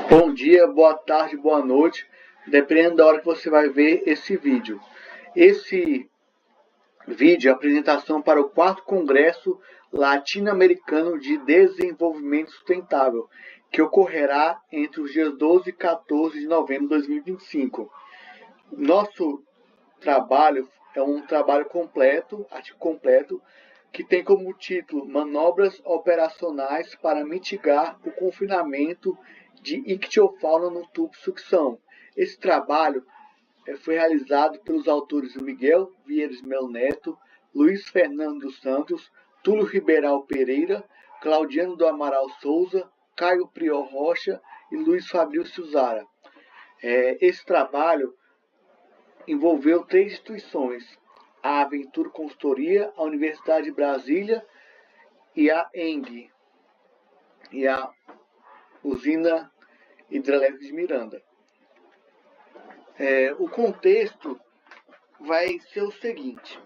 Bom dia, boa tarde, boa noite, dependendo da hora que você vai ver esse vídeo. Esse vídeo é a apresentação para o 4º Congresso Latino-Americano de Desenvolvimento Sustentável, que ocorrerá entre os dias 12 e 14 de novembro de 2025. Nosso trabalho é um trabalho completo, artigo completo, que tem como título Manobras Operacionais para Mitigar o Confinamento de ictiofauna no tubo sucção. Esse trabalho foi realizado pelos autores Miguel Vieira de Melo Neto, Luiz Fernando dos Santos, Túlio Ribeirão Pereira, Claudiano do Amaral Souza, Caio Prior Rocha e Luiz Fabrício Zara. Esse trabalho envolveu 3 instituições: a Aventura Consultoria, a Universidade de Brasília e a ENG, e a Usina Hidrelétrica de Miranda. O contexto vai ser o seguinte: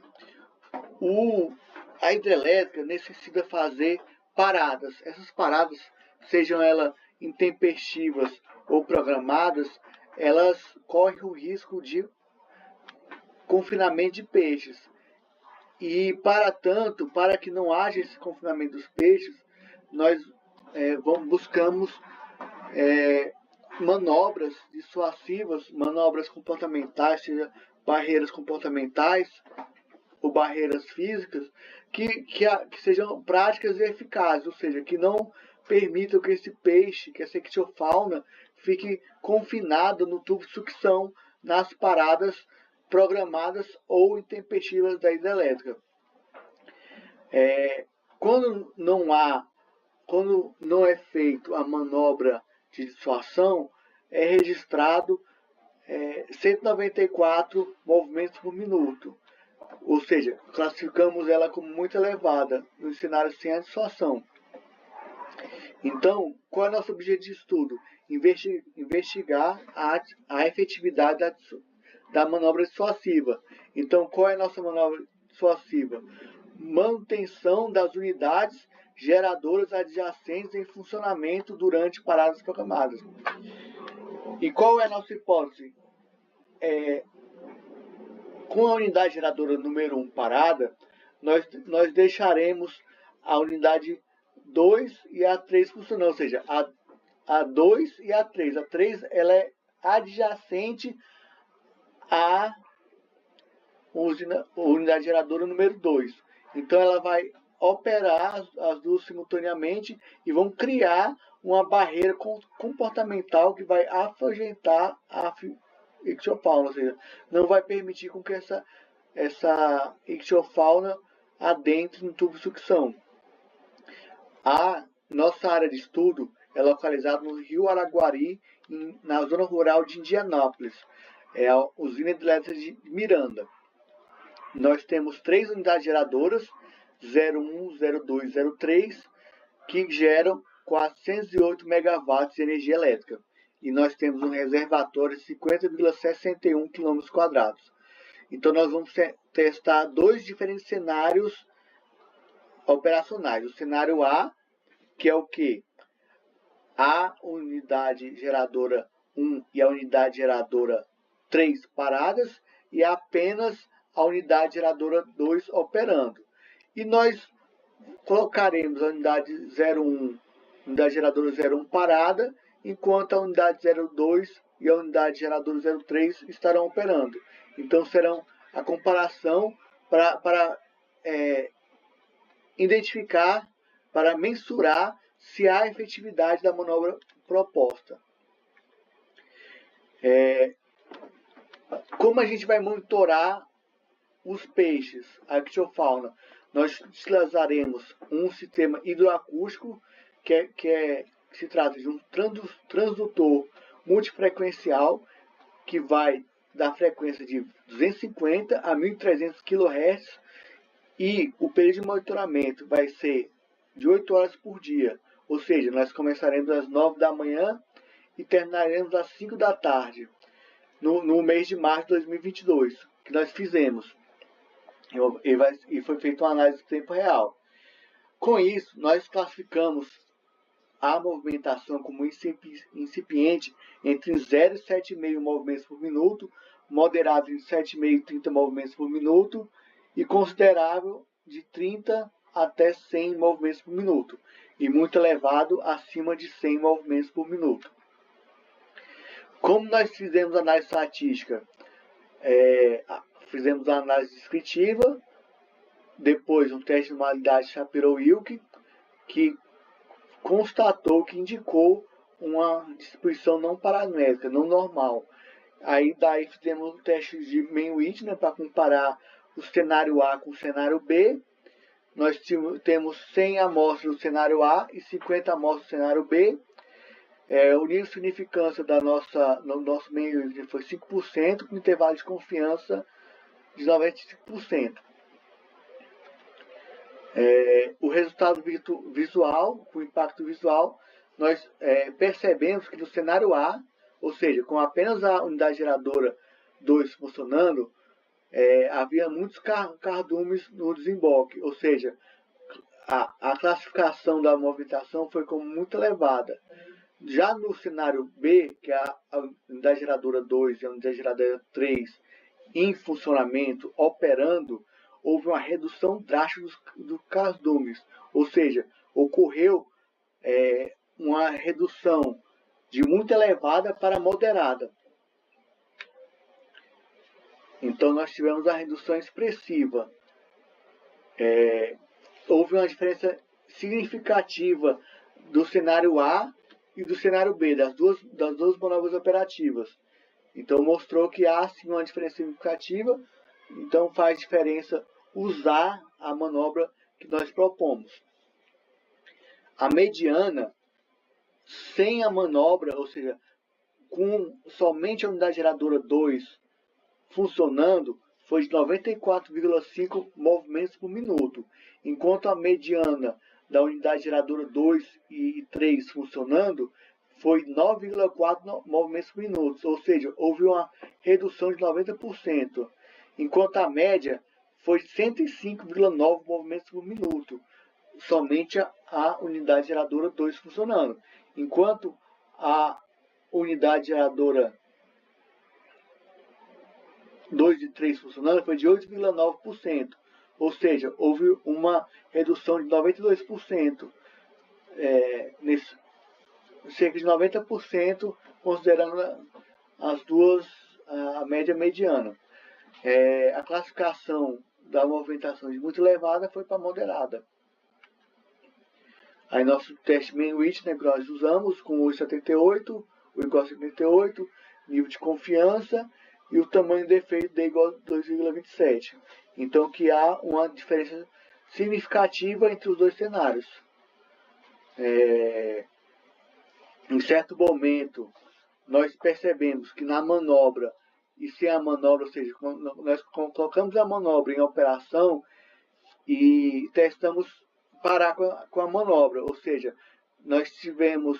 a hidrelétrica necessita fazer paradas. Essas paradas, sejam elas intempestivas ou programadas, elas correm o risco de confinamento de peixes. E, para que não haja esse confinamento dos peixes, nós buscamos manobras dissuasivas, manobras comportamentais, seja barreiras comportamentais ou barreiras físicas, que sejam práticas e eficazes, ou seja, que não permitam que esse peixe, que essa ictiofauna, fique confinada no tubo de sucção nas paradas programadas ou intempestivas da hidrelétrica. Quando não é feito a manobra de dissuasão, é registrado 194 movimentos por minuto, ou seja, classificamos ela como muito elevada no cenário sem a dissuasão. Então, qual é o nosso objetivo de estudo? Investigar a efetividade da manobra dissuasiva. Então, qual é a nossa manobra dissuasiva? Manutenção das unidades geradoras adjacentes em funcionamento durante paradas programadas. E qual é a nossa hipótese? Com a unidade geradora número 1 parada, nós deixaremos a unidade 2 e a 3 funcionando, ou seja, a 2 e a 3. A 3 ela é adjacente à unidade geradora número 2. Então ela vai operar as duas simultaneamente e vão criar uma barreira comportamental que vai afugentar a ictiofauna, ou seja, não vai permitir com que essa ictiofauna adentre no tubo de sucção. A nossa área de estudo é localizada no Rio Araguari, na zona rural de Indianápolis, é a Usina Hidrelétrica de Miranda. Nós temos 3 unidades geradoras, 01, 02, 03, que geram 408 megawatts de energia elétrica. E nós temos um reservatório de 50,61 km². Então, nós vamos testar 2 diferentes cenários operacionais. O cenário A, que é o quê? A unidade geradora 1 e a unidade geradora 3 paradas e apenas a unidade geradora 2 operando. E nós colocaremos a unidade 01, unidade geradora 01 parada, enquanto a unidade 02 e a unidade geradora 03 estarão operando. Então serão a comparação para identificar, para mensurar se há efetividade da manobra proposta. Como a gente vai monitorar os peixes, a ictiofauna? Nós utilizaremos um sistema hidroacústico que se trata de um transdutor multifrequencial que vai da frequência de 250 a 1300 kHz, e o período de monitoramento vai ser de 8 horas por dia, ou seja, nós começaremos às 9 da manhã e terminaremos às 5 da tarde, no mês de março de 2022, que nós fizemos. E foi feita uma análise em tempo real. Com isso, nós classificamos a movimentação como incipiente entre 0 e 7,5 movimentos por minuto, moderado em 7,5 e 30 movimentos por minuto e considerável de 30 até 100 movimentos por minuto e muito elevado acima de 100 movimentos por minuto. Como nós fizemos análise estatística, fizemos a análise descritiva, depois um teste de normalidade Shapiro-Wilk, que constatou, que indicou uma distribuição não paramétrica, não normal. Daí fizemos um teste de Mann-Whitney, né, para comparar o cenário A com o cenário B. Nós temos 100 amostras do cenário A e 50 amostras do cenário B. O nível de significância no nosso Mann-Whitney foi 5%, com intervalo de confiança de 95%. O resultado visual, o impacto visual, nós percebemos que no cenário A, ou seja, com apenas a unidade geradora 2 funcionando, havia muitos cardumes no desemboque, ou seja, a classificação da movimentação foi como muito elevada. Já no cenário B, que é a unidade geradora 2 e a unidade geradora 3 em funcionamento, operando, houve uma redução drástica dos cardumes, ou seja, ocorreu uma redução de muito elevada para moderada. Então nós tivemos a redução expressiva. Houve uma diferença significativa do cenário A e do cenário B, das duas manobras operativas. Então mostrou que há sim uma diferença significativa, então faz diferença usar a manobra que nós propomos. A mediana, sem a manobra, ou seja, com somente a unidade geradora 2 funcionando, foi de 94,5 movimentos por minuto, enquanto a mediana da unidade geradora 2 e 3 funcionando foi 9,4 movimentos por minuto, ou seja, houve uma redução de 90%, enquanto a média foi 105,9 movimentos por minuto, somente a unidade geradora 2 funcionando, enquanto a unidade geradora 2 e 3 funcionando foi de 8,9%, ou seja, houve uma redução de 92%, cerca de 90%, considerando as duas, a média mediana. A classificação da movimentação de muito elevada foi para moderada. Aí nosso teste Mann-Whitney, né, que nós usamos com o 78, o igual a 78, nível de confiança e o tamanho do defeito D igual a 2,27. Então que há uma diferença significativa entre os dois cenários. Em certo momento, nós percebemos que na manobra e sem a manobra, ou seja, nós colocamos a manobra em operação e testamos parar com a manobra, ou seja, nós tivemos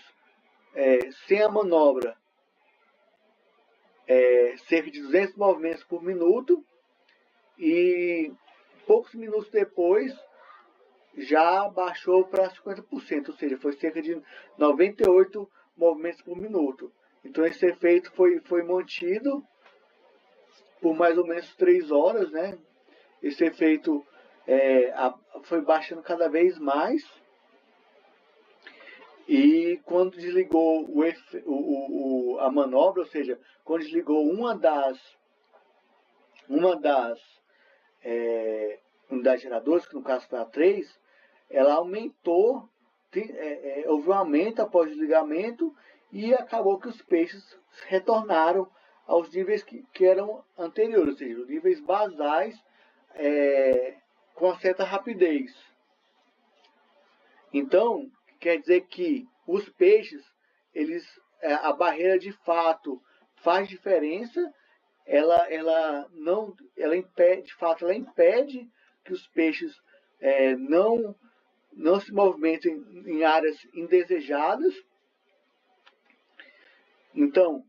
sem a manobra cerca de 200 movimentos por minuto e poucos minutos depois já baixou para 50%, ou seja, foi cerca de 98 movimentos por minuto. Então esse efeito foi mantido por mais ou menos 3 horas, né? Esse efeito foi baixando cada vez mais. E quando desligou a manobra, ou seja, quando desligou uma das unidades geradoras, que no caso foi a 3, ela aumentou, houve um aumento após o desligamento e acabou que os peixes retornaram aos níveis que eram anteriores, ou seja, os níveis basais com certa rapidez. Então, quer dizer que os peixes, a barreira de fato faz diferença, ela impede, de fato, ela impede que os peixes não se movimentem em áreas indesejadas. Então,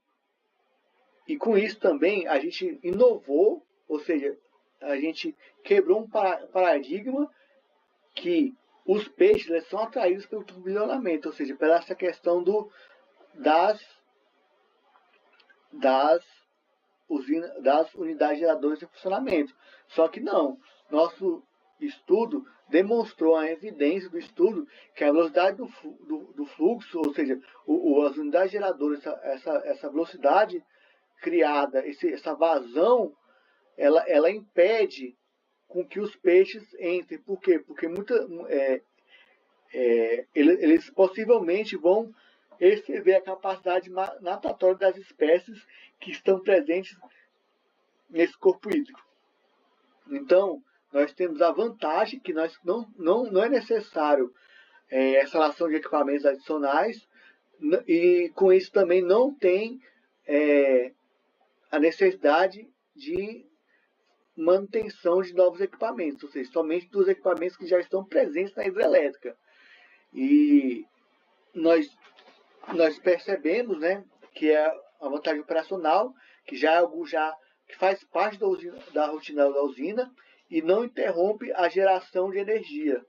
e com isso também a gente inovou, ou seja, a gente quebrou um paradigma que os peixes eles são atraídos pelo turbilhonamento, ou seja, pela essa questão das unidades geradoras em funcionamento. Só que não, nosso estudo demonstrou a evidência do estudo que a velocidade do fluxo, ou seja, as unidades geradoras, essa velocidade criada, essa vazão, ela impede com que os peixes entrem. Por quê? Porque eles possivelmente vão exceder a capacidade natatória das espécies que estão presentes nesse corpo hídrico. Então, nós temos a vantagem que não é necessário a instalação de equipamentos adicionais, e com isso também não tem a necessidade de manutenção de novos equipamentos, ou seja, somente dos equipamentos que já estão presentes na hidrelétrica. E nós percebemos, né, que é a vantagem operacional, que já é algo que faz parte da rotina da usina e não interrompe a geração de energia.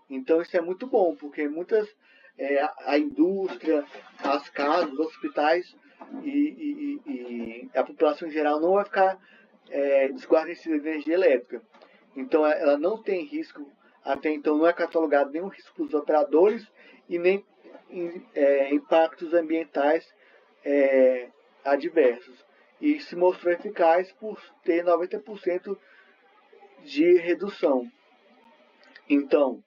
Então isso é muito bom, porque a indústria, as casas, os hospitais e a população em geral não vai ficar desguarnecida de energia elétrica. Então ela não tem risco, até então não é catalogado nenhum risco para os operadores e nem impactos ambientais adversos. E se mostrou eficaz por ter 90% de redução. Então,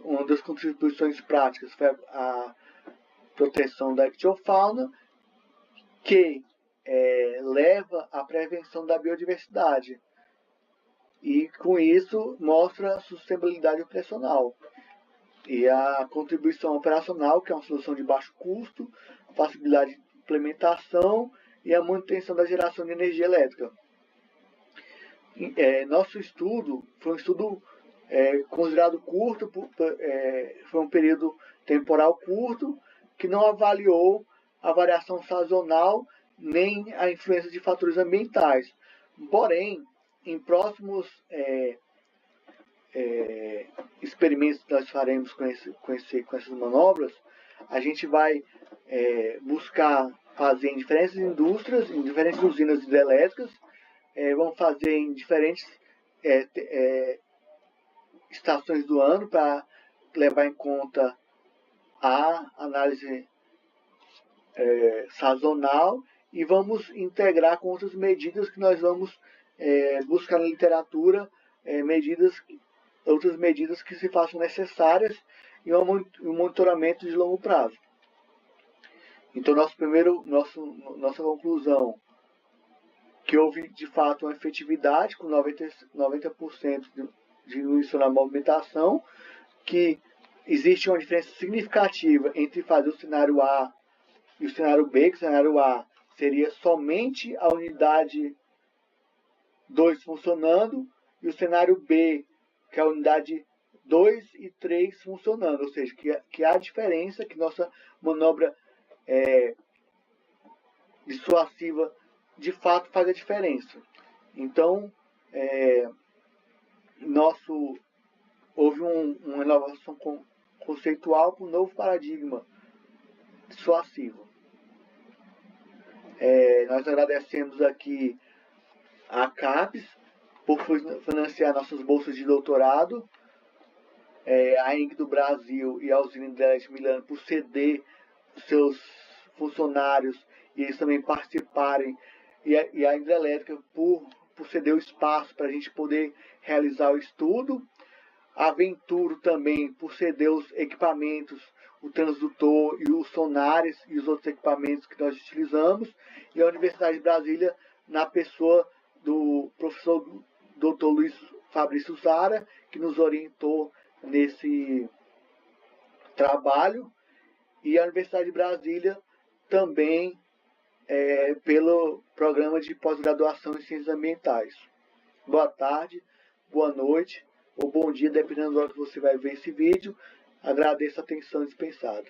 uma das contribuições práticas foi a proteção da ictiofauna, que leva à prevenção da biodiversidade. E com isso mostra a sustentabilidade operacional. E a contribuição operacional, que é uma solução de baixo custo, facilidade de implementação e a manutenção da geração de energia elétrica. Nosso estudo foi um estudo considerado curto, foi um período temporal curto, que não avaliou a variação sazonal nem a influência de fatores ambientais. Porém, em próximos experimentos que nós faremos com essas manobras, a gente vai buscar fazer em diferentes indústrias, em diferentes usinas hidrelétricas, vamos fazer em diferentes estações do ano para levar em conta a análise sazonal, e vamos integrar com outras medidas que nós vamos buscar na literatura, outras medidas que se façam necessárias e um monitoramento de longo prazo. Então, nossa conclusão, que houve de fato uma efetividade com 90% de diminuição na movimentação, que existe uma diferença significativa entre fazer o cenário A e o cenário B, que o cenário A seria somente a unidade 2 funcionando, e o cenário B, que é a unidade 2 e 3 funcionando, ou seja, que há diferença, que nossa manobra dissuasiva de fato faz a diferença. Então, houve uma inovação conceitual para um novo paradigma dissuasivo. Nós agradecemos aqui a CAPES por financiar nossas bolsas de doutorado, a ENG do Brasil e a usina hidrelétrica de Milano por ceder seus funcionários e eles também participarem, e a hidrelétrica por ceder o espaço para a gente poder realizar o estudo, a Venturo também por ceder os equipamentos, o transdutor e os sonares e os outros equipamentos que nós utilizamos, e a Universidade de Brasília na pessoa do professor Dr. Luiz Fabrício Zara, que nos orientou nesse trabalho, e a Universidade de Brasília também pelo programa de pós-graduação em Ciências Ambientais. Boa tarde, boa noite ou bom dia, dependendo da hora que você vai ver esse vídeo. Agradeço a atenção dispensada.